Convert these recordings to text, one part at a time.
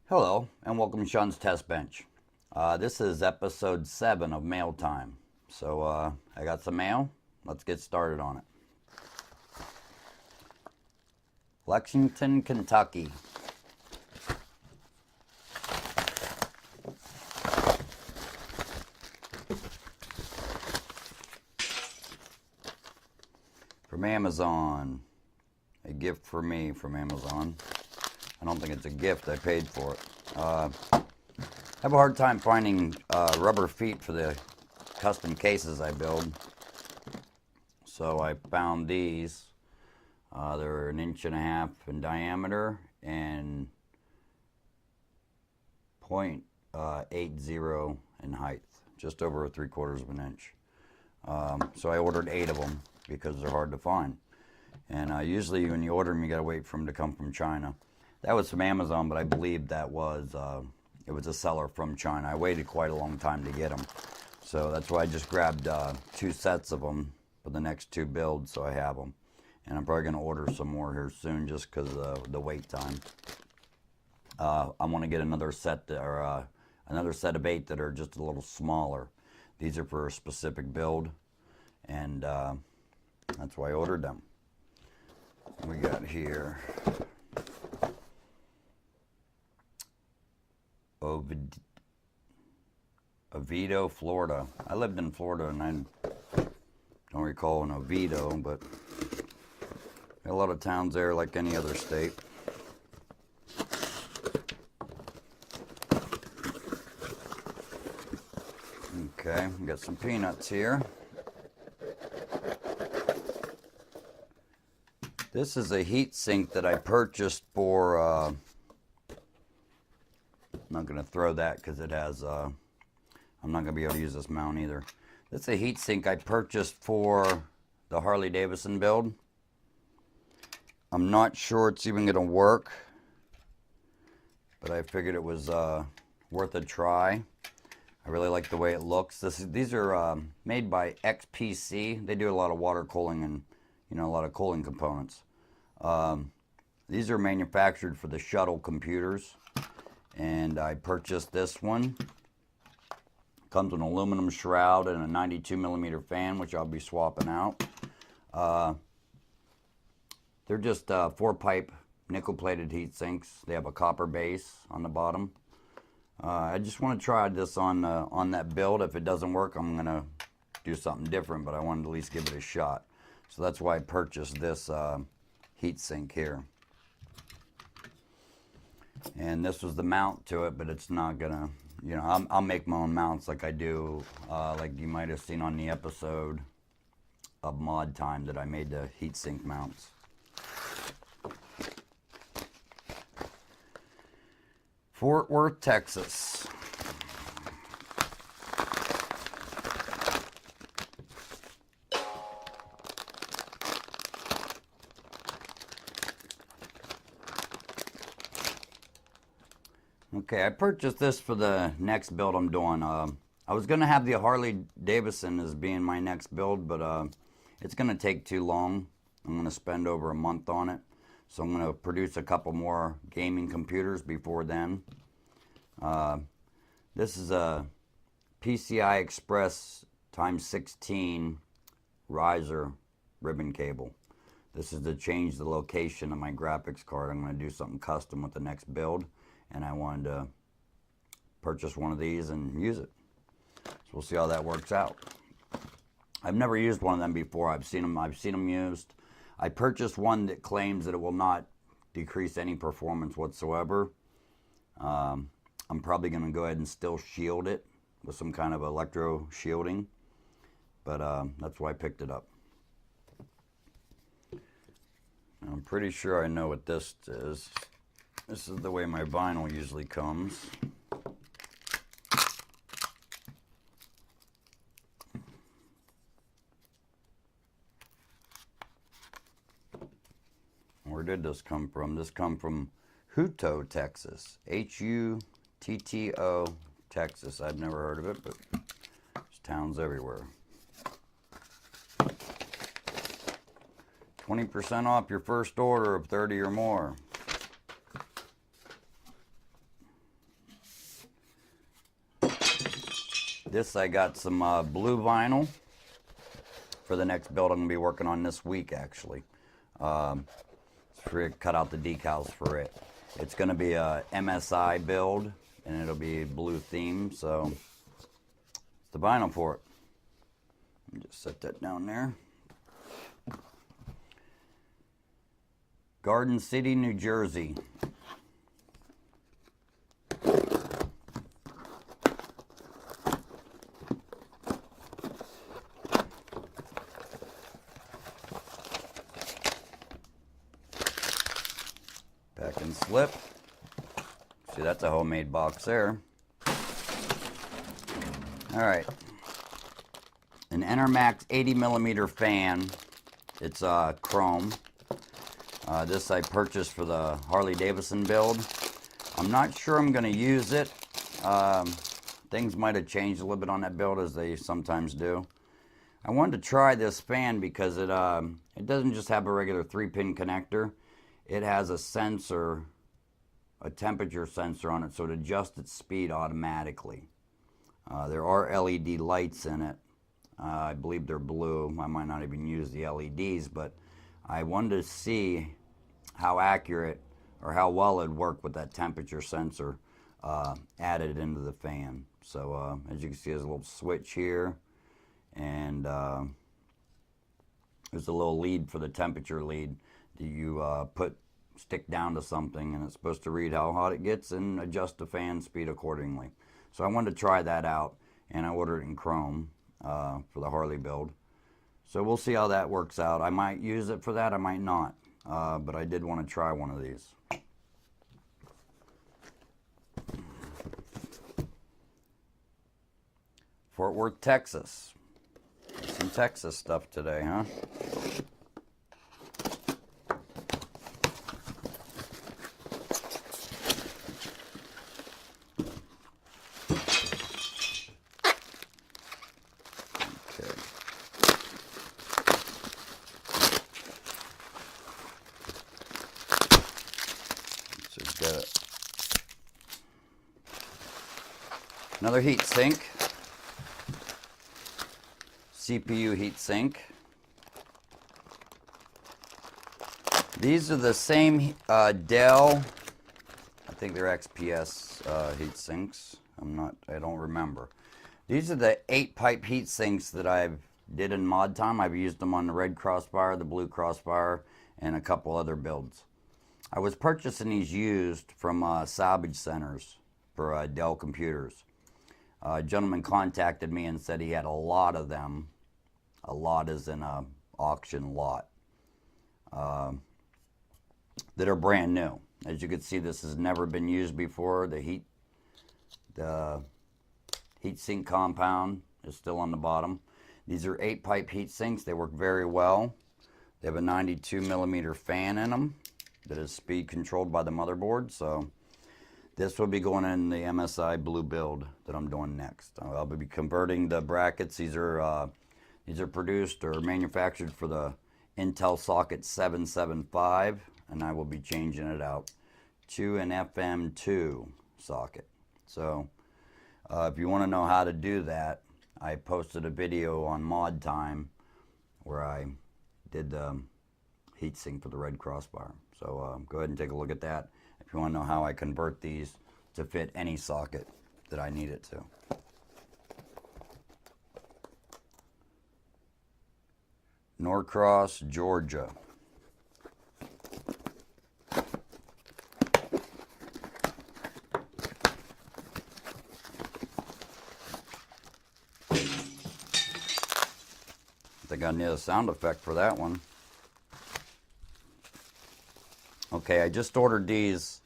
Hello, and welcome to Sean's Test Bench. This is episode 7 of Mail Time. So, I got some mail. Let's get started on it. Lexington, Kentucky. From Amazon. A gift for me from Amazon. I don't think it's a gift. I paid for it. I have a hard time finding rubber feet for the custom cases I build. So I found these. They're 1.5 inches in diameter and 0.80 in height. Just over 3/4 of an inch. So I ordered 8 of them because they're hard to find. And usually when you order them, you gotta wait for them to come from China. That was from Amazon, but I believe that was it was a seller from China. I waited quite a long time to get them, so that's why I just grabbed 2 sets of them for the next 2 builds, so I have them. And I'm probably gonna order some more here soon, just because of the wait time. I want to get another set another set of 8 that are just a little smaller. These are for a specific build, and that's why I ordered them. We got here. Oviedo, Florida. I lived in Florida and I don't recall an Oviedo, but a lot of towns there like any other state. Okay, we got some peanuts here. This is a heat sink that I purchased for I'm not going to throw that because it has, I'm not going to be able to use this mount either. This is a heat sink I purchased for the Harley Davidson build. I'm not sure it's even going to work, but I figured it was worth a try. I really like the way it looks. These are made by XPC. They do a lot of water cooling and, a lot of cooling components. These are manufactured for the shuttle computers. And I purchased this one. Comes with an aluminum shroud and a 92mm fan, which I'll be swapping out. They're just 4-pipe nickel-plated heat sinks. They have a copper base on the bottom. I just want to try this on that build. If it doesn't work, I'm gonna do something different, but I wanted to at least give it a shot. So that's why I purchased this heat sink here. And this was the mount to it, but it's not gonna, I'll make my own mounts like I do, like you might have seen on the episode of Mod Time that I made the heatsink mounts. Fort Worth, Texas. Okay, I purchased this for the next build I'm doing. I was going to have the Harley Davidson as being my next build, but it's going to take too long. I'm going to spend over a month on it. So I'm going to produce a couple more gaming computers before then. This is a PCI Express x16 riser ribbon cable. This is to change the location of my graphics card. I'm going to do something custom with the next build. And I wanted to purchase one of these and use it. So we'll see how that works out. I've never used one of them before. I've seen them used. I purchased one that claims that it will not decrease any performance whatsoever. I'm probably going to go ahead and still shield it with some kind of electro shielding. But that's why I picked it up. I'm pretty sure I know what this is. This is the way my vinyl usually comes. Where did this come from? This come from Hutto, Texas. Hutto, Texas. I've never heard of it, but there's towns everywhere. 20% off your first order of 30 or more. This I got some blue vinyl for the next build I'm going to be working on this week, actually. Cut out the decals for it. It's going to be a MSI build, and it'll be blue theme, so it's the vinyl for it. Let me just set that down there. Garden City, New Jersey. Pack and slip. See, that's a homemade box there. All right. An Enermax 80mm fan. It's chrome. This I purchased for the Harley Davidson build. I'm not sure I'm going to use it. Things might have changed a little bit on that build, as they sometimes do. I wanted to try this fan because it doesn't just have a regular 3-pin connector. It has a sensor, a temperature sensor on it, so it adjusts its speed automatically. There are LED lights in it. I believe they're blue. I might not even use the LEDs, but I wanted to see how accurate or how well it'd work with that temperature sensor added into the fan. So as you can see, there's a little switch here, and there's a little lead for the temperature lead. You stick down to something, and it's supposed to read how hot it gets and adjust the fan speed accordingly. So I wanted to try that out, and I ordered it in chrome for the Harley build. So we'll see how that works out. I might use it for that, I might not. But I did want to try one of these. Fort Worth, Texas. Some Texas stuff today, huh? Another heat sink, CPU heat sink. These are the same Dell, I think they're XPS heat sinks. I don't remember. These are the 8-pipe heat sinks that I did in Mod Time. I've used them on the red Crossfire, the blue Crossfire, and a couple other builds. I was purchasing these used from salvage centers for Dell computers. A gentleman contacted me and said he had a lot of them. A lot is in an auction lot. That are brand new. As you can see, this has never been used before. The heat sink compound is still on the bottom. These are 8-pipe heat sinks. They work very well. They have a 92mm fan in them that is speed controlled by the motherboard. So this will be going in the MSI blue build that I'm doing next. I'll be converting the brackets. These are produced or manufactured for the Intel socket 775, and I will be changing it out to an FM2 socket. So if you want to know how to do that, I posted a video on Mod Time where I did the heatsink for the red Crossfire. So go ahead and take a look at that if you want to know how I convert these to fit any socket that I need it to. Norcross, Georgia. I think I need a sound effect for that one. Okay, I just ordered these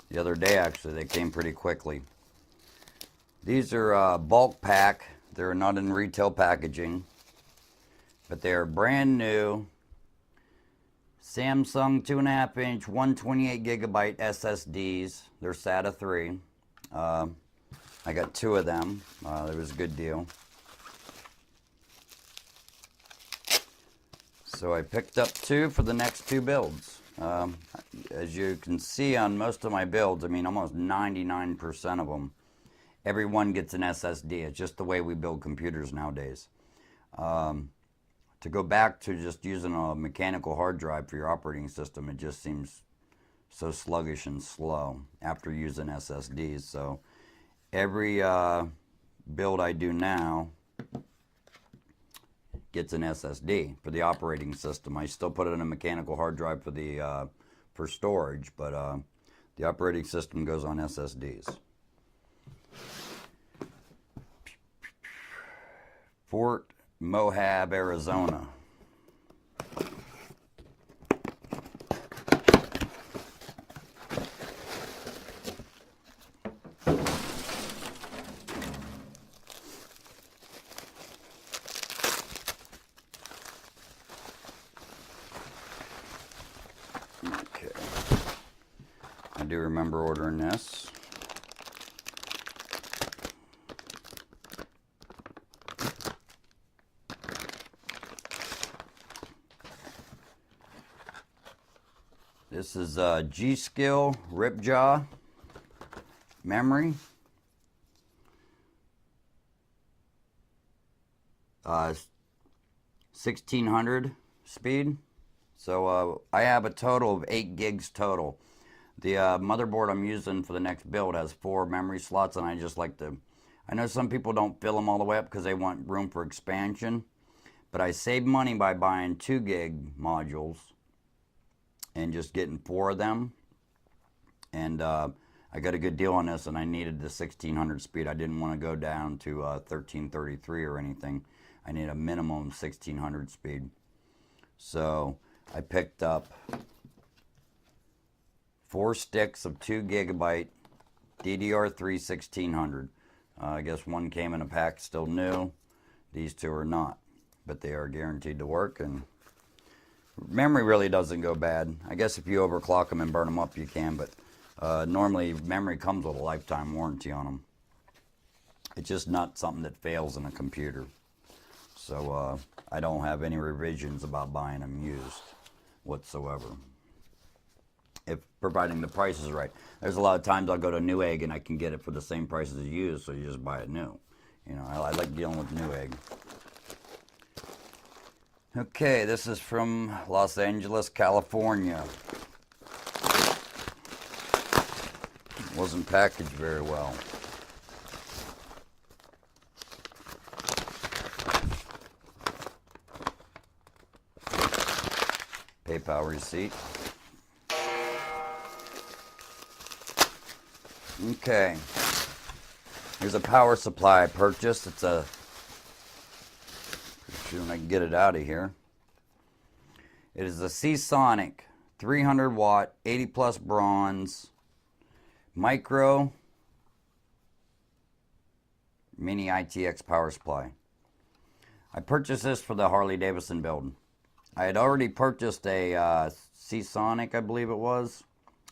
the other day, actually. They came pretty quickly. These are bulk pack. They're not in retail packaging, but they're brand new Samsung 2.5-inch 128GB SSDs. They're SATA 3. I got 2 of them. It was a good deal. So I picked up 2 for the next 2 builds. As you can see on most of my builds, I mean almost 99% of them everyone gets an SSD. It's just the way we build computers nowadays. To go back to just using a mechanical hard drive for your operating system, it just seems so sluggish and slow after using SSDs. So every build I do now gets an SSD for the operating system. I still put it in a mechanical hard drive for the for storage, but the operating system goes on SSDs. Fort Moab, Arizona. Okay. I do remember ordering this. This is G.Skill Ripjaw memory. 1600 speed. So I have a total of 8 gigs total. The motherboard I'm using for the next build has 4 memory slots, and I just like to, I know some people don't fill them all the way up because they want room for expansion, but I save money by buying 2 gig modules and just getting 4 of them. And I got a good deal on this, and I needed the 1600 speed. I didn't want to go down to 1333 or anything. I need a minimum 1600 speed. So I picked up 4 sticks of 2 gigabyte DDR3 1600. I guess one came in a pack still new. These 2 are not, but they are guaranteed to work, and memory really doesn't go bad. I guess if you overclock them and burn them up, you can, but normally memory comes with a lifetime warranty on them. It's just not something that fails in a computer. So I don't have any revisions about buying them used whatsoever, if providing the price is right. There's a lot of times I'll go to Newegg and I can get it for the same price as used, so you just buy it new. You know, I like dealing with Newegg. Okay, this is from Los Angeles, California. Wasn't packaged very well. PayPal receipt. Okay. Here's a power supply I purchased. It's a, pretty sure I can get it out of here. It is a Seasonic 300 watt, 80 plus bronze, micro mini ITX power supply. I purchased this for the Harley Davidson build. I had already purchased a Seasonic, I believe it was,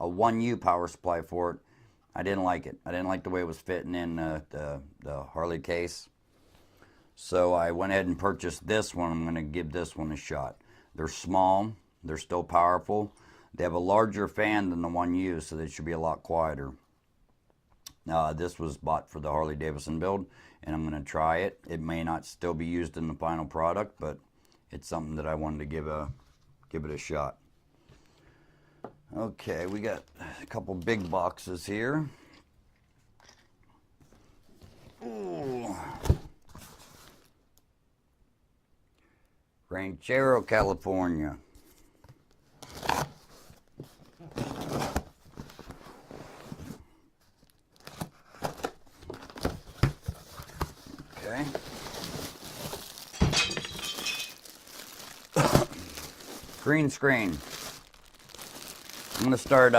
a 1U power supply for it. I didn't like it. I didn't like the way it was fitting in the Harley case. So I went ahead and purchased this one. I'm going to give this one a shot. They're small. They're still powerful. They have a larger fan than the 1U, so they should be a lot quieter. This was bought for the Harley Davidson build, and I'm going to try it. It may not still be used in the final product, but it's something that I wanted to give it a shot. Okay, we got a couple big boxes here. Ooh. Ranchero, California. Okay. Green screen. I'm going to start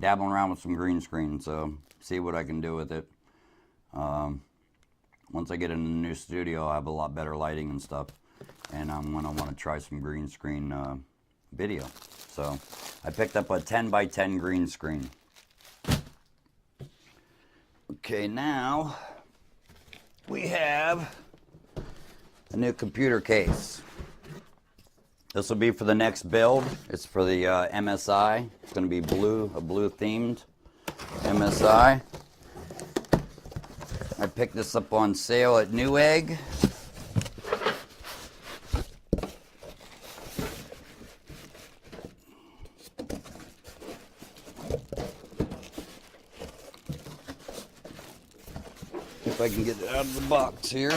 dabbling around with some green screen, so see what I can do with it. Once I get in the new studio, I'll have a lot better lighting and stuff, and I'm going to want to try some green screen video. So I picked up a 10 by 10 green screen. Okay, now we have a new computer case. This will be for the next build. It's for the MSI. It's going to be blue, a blue themed MSI. I picked this up on sale at Newegg. If I can get it out of the box here.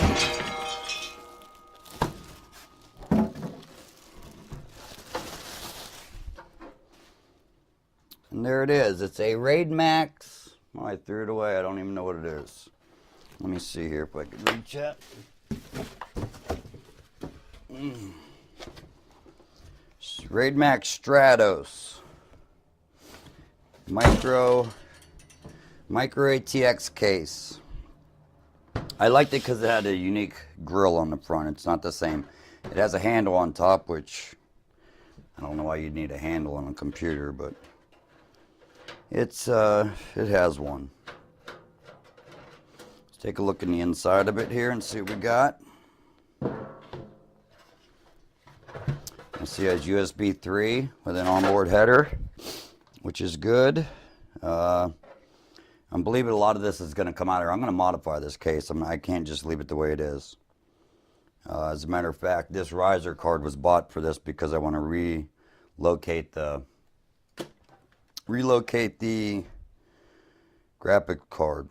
And there it is. It's a Raid Max. Oh, I threw it away. I don't even know what it is. Let me see here if I can reach it. Raid Max Stratos. Micro ATX case. I liked it because it had a unique grill on the front. It's not the same. It has a handle on top, which I don't know why you'd need a handle on a computer, but it has one. Let's take a look in the inside of it here and see what we got. You see it has USB 3 with an onboard header, which is good. I'm believing a lot of this is going to come out here. I'm going to modify this case. I can't just leave it the way it is. As a matter of fact, this riser card was bought for this because I want to relocate the graphic card.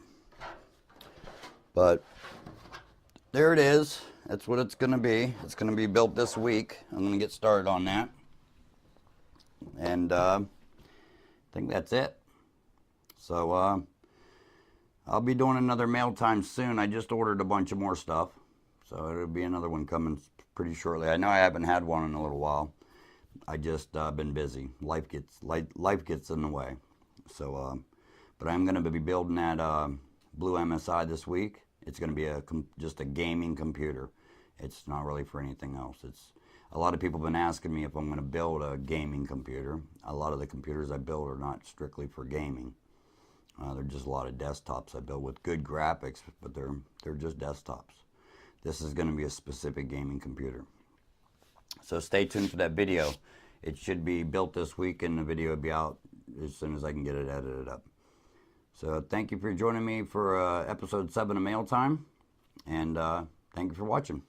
But there it is. That's what it's going to be. It's going to be built this week. I'm going to get started on that. And I think that's it. So I'll be doing another mail time soon. I just ordered a bunch of more stuff. So it'll be another one coming pretty shortly. I know I haven't had one in a little while. I just been busy. Life gets in the way. So, but I'm going to be building that Blue MSI this week. It's going to be just a gaming computer. It's not really for anything else. A lot of people have been asking me if I'm going to build a gaming computer. A lot of the computers I build are not strictly for gaming. They're just a lot of desktops I build with good graphics, but they're just desktops. This is going to be a specific gaming computer. So stay tuned for that video. It should be built this week, and the video will be out as soon as I can get it edited up. So thank you for joining me for episode 7 of Mail Time, and thank you for watching.